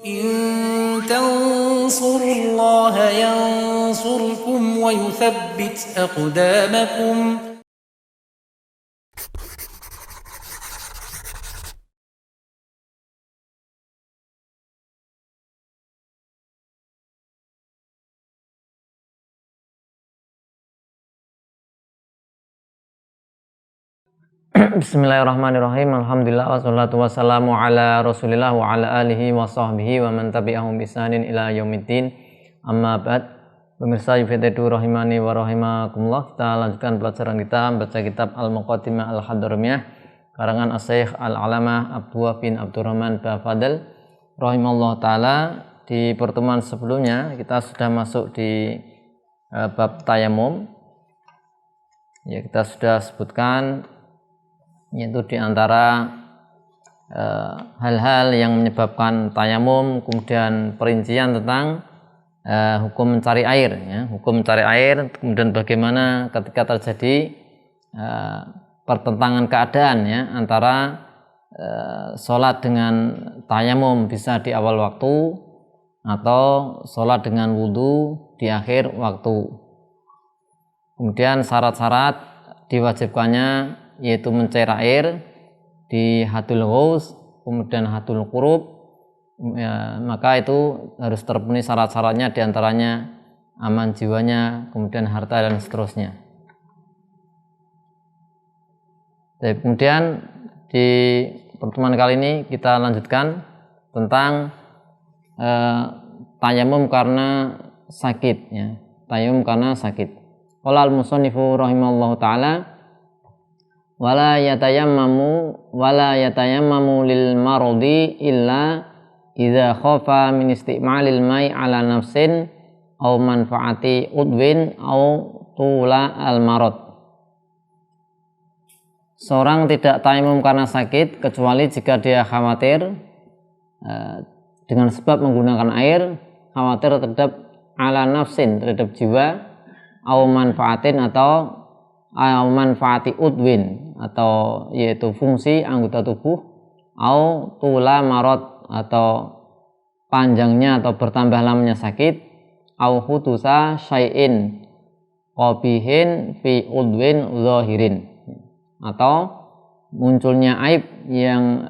إن تنصروا الله ينصركم ويثبت أقدامكم. Bismillahirrahmanirrahim. Alhamdulillah wassalatu wassalamu ala Rasulillah wa ala alihi wa sahbihi wa man tabi'ahum bisanin ila yaumiddin. Amma ba'd. Pemirsa UFITEDU rahimani wa rahimakumullah. Kita lanjutkan pelajaran kita membaca kitab Al-Muqaddimah Al-Hadramiyah karangan Asy-Syaikh Al-Alamah Abdullah bin Abdurrahman Bafadl rahimallahu taala. Di pertemuan sebelumnya kita sudah masuk di bab tayamum. Ya, kita sudah sebutkan yaitu diantara hal-hal yang menyebabkan tayamum, kemudian perincian tentang hukum mencari air, ya, hukum mencari air, kemudian bagaimana ketika terjadi pertentangan keadaan, ya, antara sholat dengan tayamum bisa di awal waktu atau sholat dengan wudhu di akhir waktu. Kemudian syarat-syarat diwajibkannya yaitu mencair air di hadul ghaus, kemudian hadul qurub, ya, maka itu harus terpenuhi syarat-syaratnya, diantaranya aman jiwanya, kemudian harta dan seterusnya. Jadi, kemudian di pertemuan kali ini kita lanjutkan tentang tayamum karena sakit, ya, tayamum karena sakit. Qala al-musannifu rahimallahu taala wala yatayammamu lil maradi illa idza khafa min isti'malil mai ala nafsin aw manfaati udwin aw tula al marad. Seorang tidak tayamum karena sakit kecuali jika dia khawatir dengan sebab menggunakan air, khawatir terhadap ala nafsin, terhadap jiwa, aw manfaatin atau manfaati udwin atau yaitu fungsi anggota tubuh, au tula marot atau panjangnya atau bertambah lamanya sakit, au hutusa syai'in qabihin fi udwin zahirin atau munculnya aib yang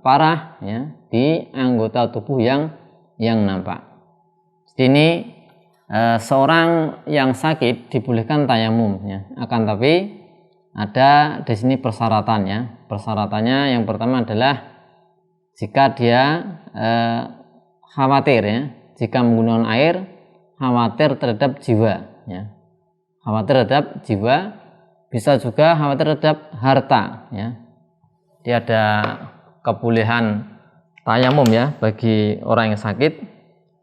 parah, ya, di anggota tubuh yang nampak. Ini seorang yang sakit dibolehkan tayamum, ya. Akan tapi ada di sini persyaratannya. Persyaratannya yang pertama adalah jika dia khawatir, ya, jika menggunakan air khawatir terhadap jiwa, ya. Khawatir terhadap jiwa, bisa juga khawatir terhadap harta, ya. Dia ada kebolehan tayamum, ya, bagi orang yang sakit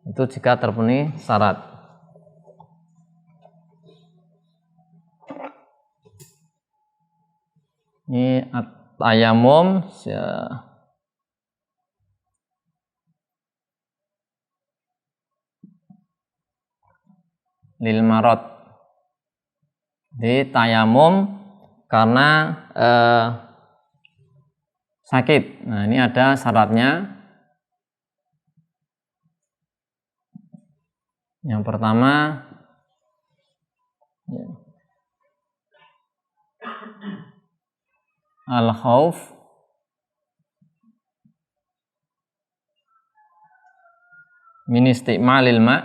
itu jika terpenuhi syarat. Ini tayamum lil marad. Di tayamum karena sakit. Nah, ini ada syaratnya. Yang pertama, ya, al-khauf min isti'malil ma'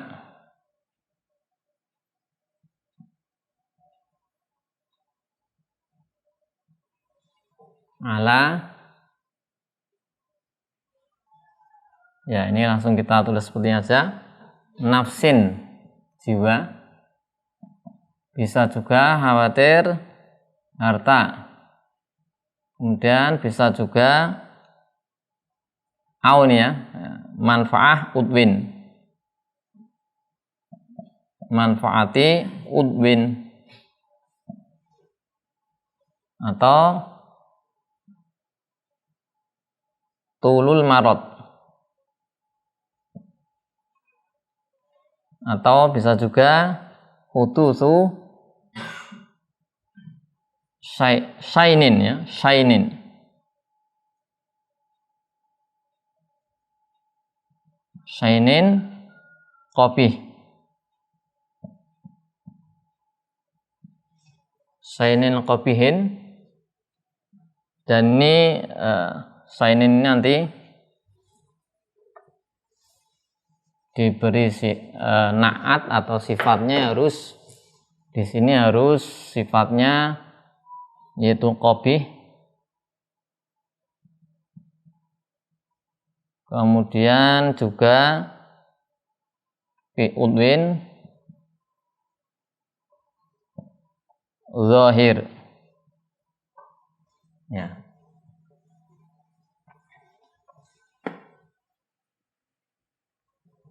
ala, ya, ini langsung kita tulis seperti aja, nafsin, jiwa, bisa juga khawatir harta, kemudian bisa juga aun, ya, manfaah udwin, manfaati udwin atau tulul marad, atau bisa juga hutusu syainin, ya, syainin Sainin qabih. Sainin qabihin, dan ini sainin nanti diberi naat atau sifatnya harus di sini harus sifatnya yaitu qabih. Kemudian juga fi udwin zahir. Ya.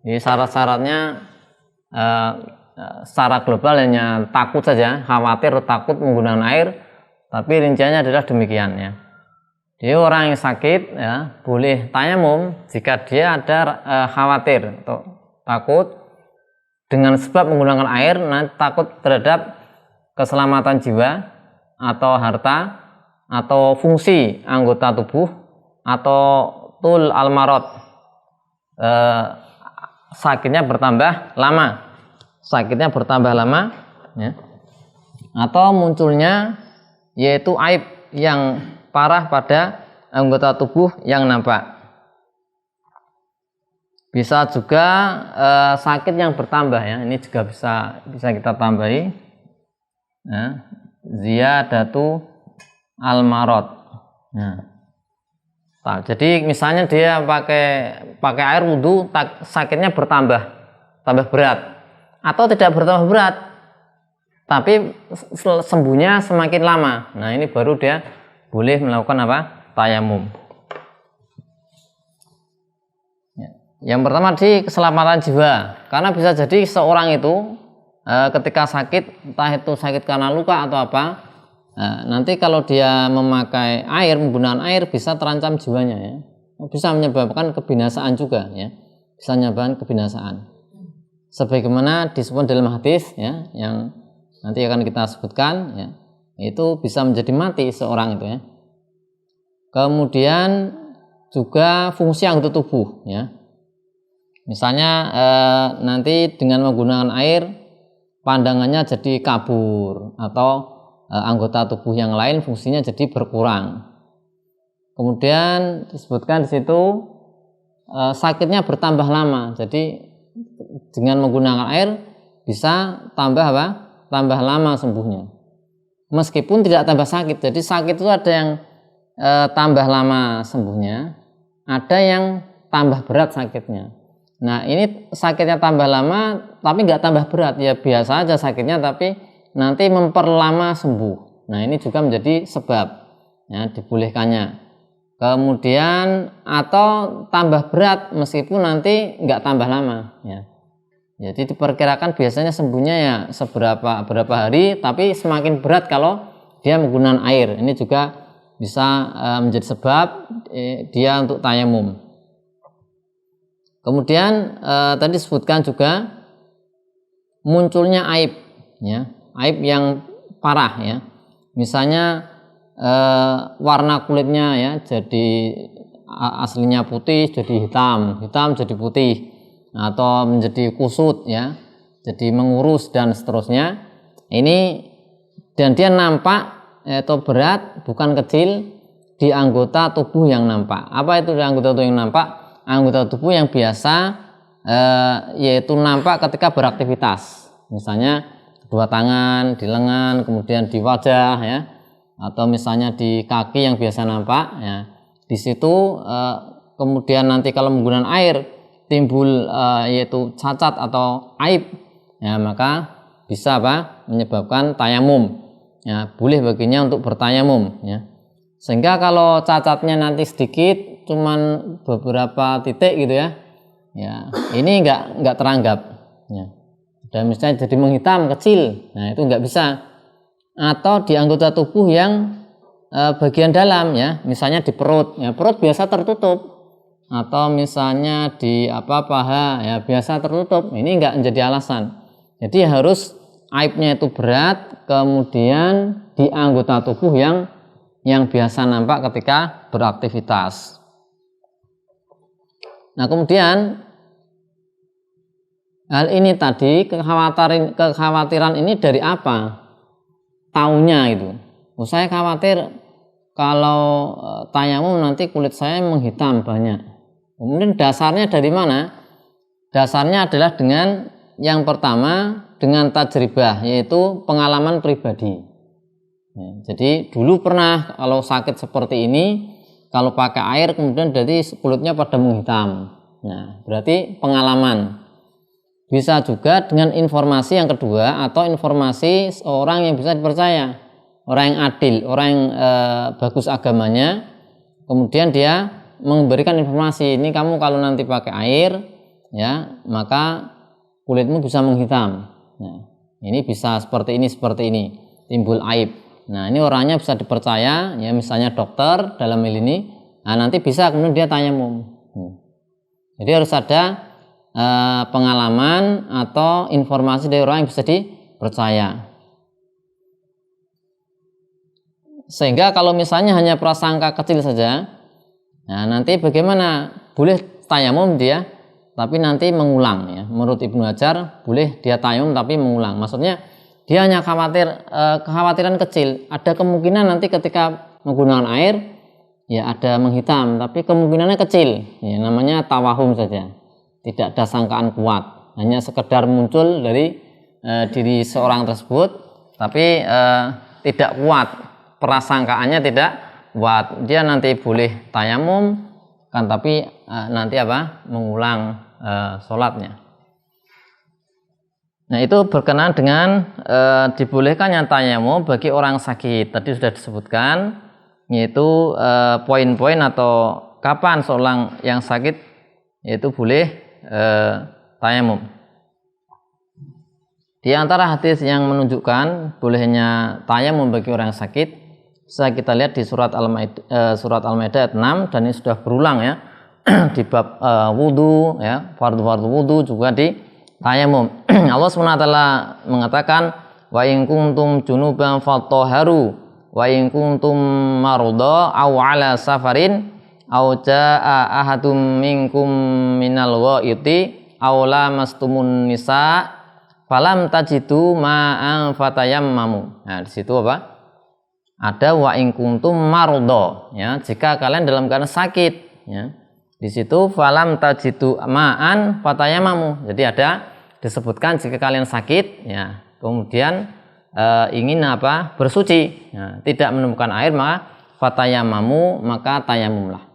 Jadi syarat-syaratnya secara global hanya takut saja, khawatir takut menggunakan air, tapi rinciannya adalah demikian ya. Jadi orang yang sakit ya boleh tayamum jika dia ada khawatir atau takut dengan sebab menggunakan air, nanti takut terhadap keselamatan jiwa atau harta atau fungsi anggota tubuh atau tul al-marad, sakitnya bertambah lama ya. Atau munculnya yaitu aib yang parah pada anggota tubuh yang nampak. Bisa juga sakit yang bertambah ya, ini juga bisa kita tambahi ya, ziyadatu al-marad. Nah, jadi misalnya dia pakai air wudhu, sakitnya tambah berat, atau tidak bertambah berat, tapi sembuhnya semakin lama. Nah, ini baru dia boleh melakukan apa? Tayamum. Yang pertama di keselamatan jiwa, karena bisa jadi seorang itu ketika sakit, entah itu sakit karena luka atau apa, nanti kalau dia memakai air, menggunakan air bisa terancam jiwanya ya, bisa menyebabkan kebinasaan juga ya, bisa menyebabkan kebinasaan. Sebagaimana disebut dalam hadis ya, yang nanti akan kita sebutkan ya, itu bisa menjadi mati seorang itu ya. Kemudian juga fungsi anggota tubuh ya. Misalnya nanti dengan menggunakan air pandangannya jadi kabur, atau anggota tubuh yang lain fungsinya jadi berkurang. Kemudian disebutkan di situ sakitnya bertambah lama. Jadi dengan menggunakan air bisa tambah apa? Tambah lama sembuhnya. Meskipun tidak tambah sakit. Jadi sakit itu ada yang tambah lama sembuhnya, ada yang tambah berat sakitnya. Nah, ini sakitnya tambah lama tapi nggak tambah berat, ya biasa aja sakitnya tapi nanti memperlama sembuh. Nah, ini juga menjadi sebab ya dibolehkannya. Kemudian atau tambah berat meskipun nanti nggak tambah lama ya. Jadi diperkirakan biasanya sembuhnya ya berapa hari, tapi semakin berat kalau dia menggunakan air. Ini juga bisa menjadi sebab dia untuk tayamum. Kemudian tadi disebutkan juga munculnya aib ya, aib yang parah ya. Misalnya warna kulitnya ya jadi aslinya putih jadi hitam jadi putih, atau menjadi kusut ya, jadi mengurus dan seterusnya. Ini dan dia nampak atau berat bukan kecil di anggota tubuh yang nampak. Apa itu di anggota tubuh yang nampak? Anggota tubuh yang biasa yaitu nampak ketika beraktivitas, misalnya kedua tangan, di lengan, kemudian di wajah ya, atau misalnya di kaki yang biasa nampak ya. Di situ kemudian nanti kalau menggunakan air timbul yaitu cacat atau aib ya, maka bisa apa? Menyebabkan tayamum ya, boleh baginya untuk bertayamum ya. Sehingga kalau cacatnya nanti sedikit, cuman beberapa titik gitu ya, ya ini nggak teranggap ya. Dan misalnya jadi menghitam kecil, nah itu nggak bisa. Atau di anggota tubuh yang bagian dalam ya, misalnya di perut ya, perut biasa tertutup, atau misalnya di paha ya biasa tertutup, ini nggak menjadi alasan. Jadi harus aibnya itu berat, kemudian di anggota tubuh yang biasa nampak ketika beraktivitas. Nah, kemudian Hal ini tadi kekhawatiran ini dari apa? Taunya itu. Saya khawatir kalau tayamum nanti kulit saya menghitam banyak. Kemudian dasarnya dari mana? Dasarnya adalah dengan yang pertama dengan tajribah, yaitu pengalaman pribadi. Ya, jadi dulu pernah kalau sakit seperti ini, kalau pakai air kemudian jadi kulitnya pada menghitam. Nah, berarti pengalaman. Bisa juga dengan informasi yang kedua atau informasi orang yang bisa dipercaya, orang yang adil, orang yang bagus agamanya. Kemudian dia memberikan informasi, ini kamu kalau nanti pakai air, ya maka kulitmu bisa menghitam. Nah, ini bisa seperti ini, timbul aib. Nah, ini orangnya bisa dipercaya, ya misalnya dokter dalam hal ini. Nah, nanti bisa kemudian dia tayamum. Jadi harus ada pengalaman atau informasi dari orang yang bisa dipercaya. Sehingga kalau misalnya hanya prasangka kecil saja, nah nanti bagaimana? Boleh tayamum dia, tapi nanti mengulang ya. Menurut Ibnu Hajar boleh dia tayamum tapi mengulang. Maksudnya dia hanya kekhawatiran kecil. Ada kemungkinan nanti ketika menggunakan air ya ada menghitam, tapi kemungkinannya kecil. Ya, namanya tawahum saja. Tidak ada sangkaan kuat. Hanya sekedar muncul dari diri seorang tersebut, tapi tidak kuat. Prasangkaannya tidak kuat. Dia nanti boleh tayamum kan, tapi nanti mengulang sholatnya. Nah, itu berkenaan dengan dibolehkannya tayamum bagi orang sakit. Tadi sudah disebutkan, yaitu poin-poin atau kapan seorang yang sakit yaitu boleh tayamum. Di antara hadis yang menunjukkan bolehnya tayamum bagi orang yang sakit, bisa kita lihat di surat Al-Maidah ayat 6, dan ini sudah berulang ya di bab wudu ya, fardu wudu juga di tayamum. Allah SWT mengatakan, wa in kuntum junuban fatahharu wa in kuntum marudha aw ala safarin aw jaa ahadum minkum minal ghaiti aw lamastumun nisa falam tajidu ma'an fatayammamu. Nah, di situ ada wa in kuntum marudha ya, jika kalian dalam keadaan sakit ya. Di situ falam tajidu ma'an fatayammamu. Jadi ada disebutkan jika kalian sakit ya, kemudian ingin bersuci ya, tidak menemukan air, maka fatayammamu, maka tayamumlah.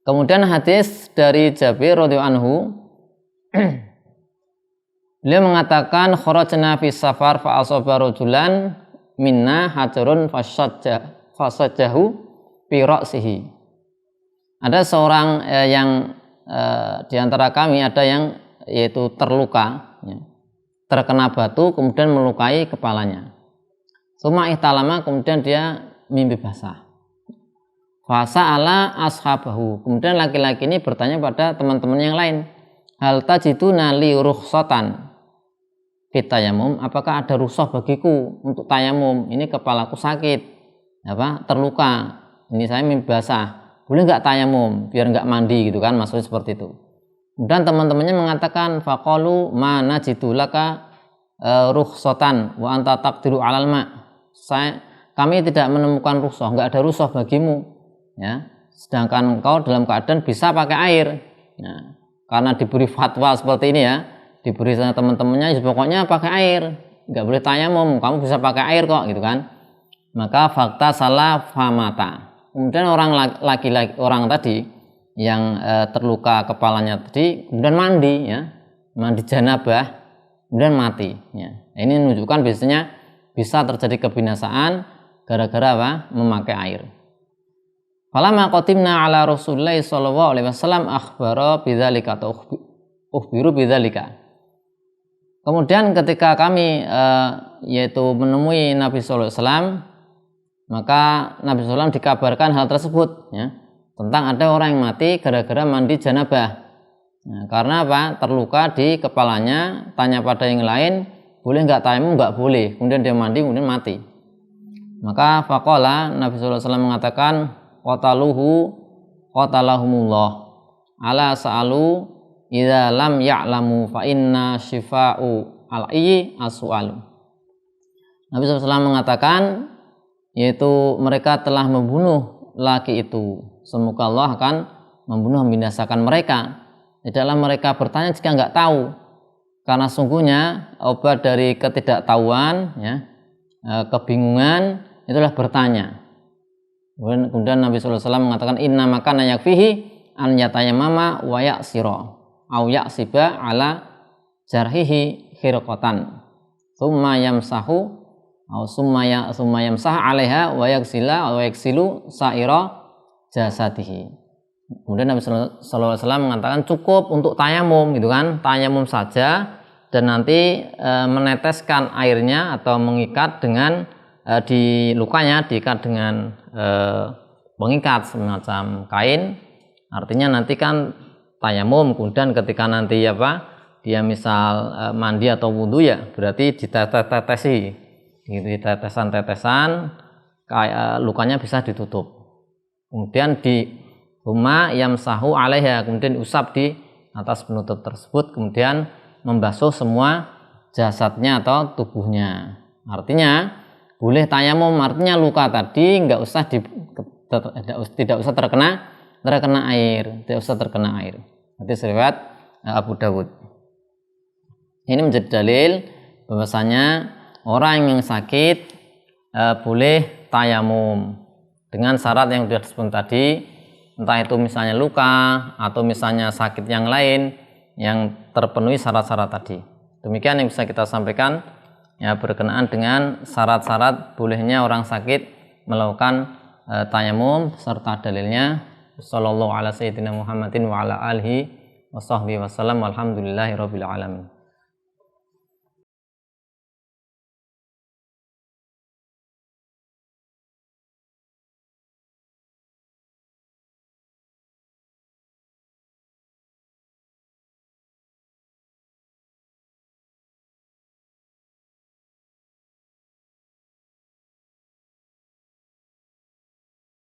Kemudian hadis dari Jabir radhiyallahu anhu, beliau mengatakan kharajna fi safar fa asaba rajulan minna hajarun fasajjahu fi ra'sihi. Ada seorang yang di antara kami ada yang yaitu terluka ya, terkena batu kemudian melukai kepalanya. Suma ihtalama, kemudian dia mimpi basah. Fasa'ala ashabahu, kemudian laki-laki ini bertanya pada teman-teman yang lain, hal tajiduna li rukhsatan fit tayamum, apakah ada rukhsah bagiku untuk tayamum, ini kepalaku sakit terluka, ini saya mimpi basah, boleh nggak tayamum biar nggak mandi gitu kan, maksudnya seperti itu. Kemudian teman-temannya mengatakan faqalu ma najidu laka rukhsatan wa anta taqdiru 'alal ma, kami tidak menemukan rukhsah, nggak ada rukhsah bagimu ya, sedangkan engkau dalam keadaan bisa pakai air ya, karena diberi fatwa seperti ini ya, diberi sama teman-temannya ya, pokoknya pakai air, nggak boleh tayamum, kamu bisa pakai air kok gitu kan. Maka fakta salah famata, kemudian orang tadi yang terluka kepalanya tadi kemudian mandi ya, mandi janabah kemudian mati ya. Ini menunjukkan biasanya bisa terjadi kebinasaan gara-gara memakai air. Falamma qatimna ala Rasulillah sallallahu alaihi wasallam akhbara bidzalika atau ukhbiru bidzalika. Kemudian ketika kami yaitu menemui Nabi sallallahu alaihi wasallam, maka Nabi sallallahu alaihi wasallam dikabarkan hal tersebut ya, tentang ada orang yang mati gara-gara mandi janabah. Nah, karena terluka di kepalanya, tanya pada yang lain, boleh nggak tayamum? Nggak boleh. Kemudian dia mandi, kemudian mati. Maka faqala, Nabi sallallahu alaihi wasallam mengatakan, qatalahumullah ala sa'alu idza lam ya'lamu fa inna syifa'u al-ayyi as-su'alu. Nabi SAW mengatakan, yaitu mereka telah membunuh laki itu, semoga Allah akan membunuh, membinasakan mereka. Tidaklah mereka bertanya jika enggak tahu, karena sungguhnya obat dari ketidaktahuan, ya, kebingungan itulah bertanya. Kemudian Nabi SAW mengatakan, inna makana yakfihi an yatayammama wa yaksira au yaksiba ala jarhihi khirqatan thumma yamsahu au summa yamsah alaiha wa yaksila wa yaksilu sa'ira jasadihi. Kemudian Nabi SAW mengatakan cukup untuk tayamum, gitu kan, tayamum saja, dan nanti meneteskan airnya atau mengikat dengan di lukanya, diikat dengan mengikat semacam kain. Artinya nanti kan tayamum, kemudian ketika nanti dia misal mandi atau wudhu, ya berarti ditetes-tetesi gitu, tetesan-tetesan, lukanya bisa ditutup. Kemudian di huma yamsahu alaiha, kemudian diusap di atas penutup tersebut, kemudian membasuh semua jasadnya atau tubuhnya. Artinya boleh tayamum, artinya luka tadi tidak usah terkena air, tidak usah terkena air. Hadis riwayat Abu Dawud. Ini menjadi dalil bahwasanya orang yang sakit boleh tayamum dengan syarat yang sudah disebut tadi, entah itu misalnya luka atau misalnya sakit yang lain yang terpenuhi syarat-syarat tadi. Demikian yang bisa kita sampaikan, ya, berkenaan dengan syarat-syarat bolehnya orang sakit melakukan tayamum serta dalilnya. Sallallahu ala sayyidina Muhammadin wa ala alihi wa sahbihi wasallam, walhamdulillahi rabbil alamin.